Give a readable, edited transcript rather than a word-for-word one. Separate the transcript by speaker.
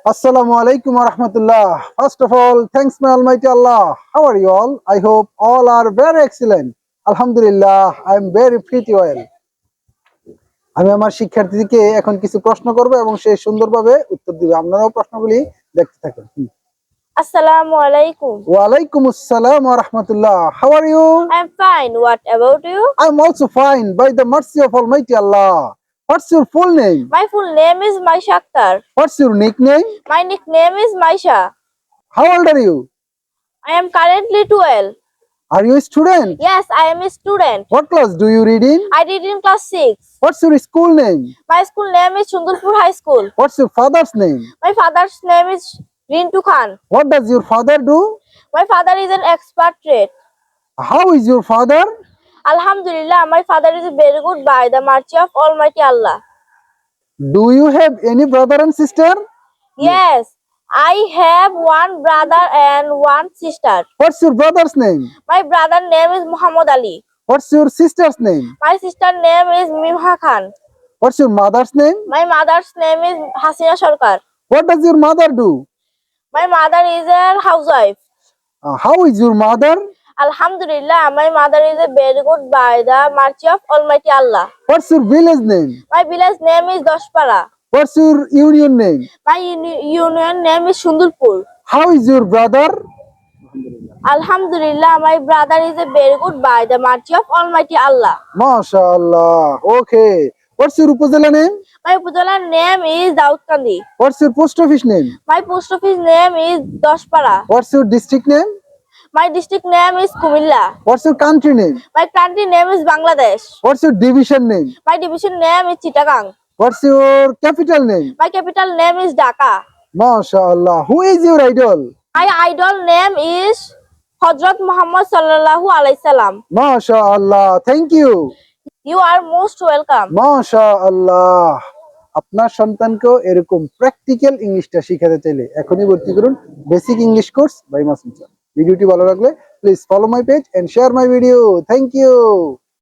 Speaker 1: Assalamu alaikum wa rahmatullah. First of all, thanks my Almighty Allah. How are you all? I hope all are very excellent. Alhamdulillah, I am very pretty well. আমি আমার শিক্ষার্থীদেরকে এখন কিছু প্রশ্ন করব এবং সে সুন্দরভাবে উত্তর দিবে। আপনারাও প্রশ্নগুলি দেখতে থাকুন।
Speaker 2: Assalamu alaikum.
Speaker 1: Wa alaikum assalam wa rahmatullah. How are you?
Speaker 2: I'm fine. What about you?
Speaker 1: I'm also fine by the mercy of Almighty Allah. What's your full name?
Speaker 2: My full name is Maisha Akhtar.
Speaker 1: What's your nickname?
Speaker 2: My nickname is Maisha.
Speaker 1: How old are you?
Speaker 2: I am currently 12.
Speaker 1: Are you a student?
Speaker 2: Yes, I am a student.
Speaker 1: What class do you read in?
Speaker 2: I read in class 6.
Speaker 1: What's your school name?
Speaker 2: My school name is Chundulpur High School.
Speaker 1: What's your father's name?
Speaker 2: My father's name is Rintu Khan.
Speaker 1: What does your father do?
Speaker 2: My father is an expatriate.
Speaker 1: How is your father?
Speaker 2: Alhamdulillah, my father is very good by the mercy of Almighty Allah.
Speaker 1: Do you have any brother and sister?
Speaker 2: Yes, I have one brother and one sister.
Speaker 1: What's your brother's name?
Speaker 2: My brother name is Muhammad Ali.
Speaker 1: What's your sister's name?
Speaker 2: My sister name is Mimha Khan.
Speaker 1: What's your mother's name?
Speaker 2: My mother's name is Hasina Sarkar.
Speaker 1: What does your mother do?
Speaker 2: My mother is a housewife.
Speaker 1: How is your mother?
Speaker 2: Alhamdulillah, my mother is a very good by the mercy of Almighty Allah.
Speaker 1: What's your village name?
Speaker 2: My village name is Doshpara.
Speaker 1: What's your union name?
Speaker 2: My union name is Shundulpur.
Speaker 1: How is your brother?
Speaker 2: Alhamdulillah, my brother is a very good by the mercy of Almighty Allah.
Speaker 1: MashaAllah. Okay. What's your upazila name?
Speaker 2: My Upazila name is Daud Kandi.
Speaker 1: What's your post office name?
Speaker 2: My post office name is Doshpara.
Speaker 1: What's your district name?
Speaker 2: My district name is Kumilla.
Speaker 1: What's your country name?
Speaker 2: My country name is Bangladesh.
Speaker 1: What's your division name?
Speaker 2: My division name is Chittagong.
Speaker 1: What's your capital name?
Speaker 2: My capital name is Dhaka.
Speaker 1: MashaAllah. Who is your idol?
Speaker 2: My idol name is Hazrat Muhammad sallallahu alaihi wasallam.
Speaker 1: MashaAllah. Thank you.
Speaker 2: You are most welcome.
Speaker 1: MashaAllah. আপনার সন্তানকেও এরকম practical ইংলিশটা শিখাতে চাইলে এখনই ভর্তি করুন basic English course by Masum sir. ভিডিওটি ভালো লাগলে please follow my page and share my video. Thank you.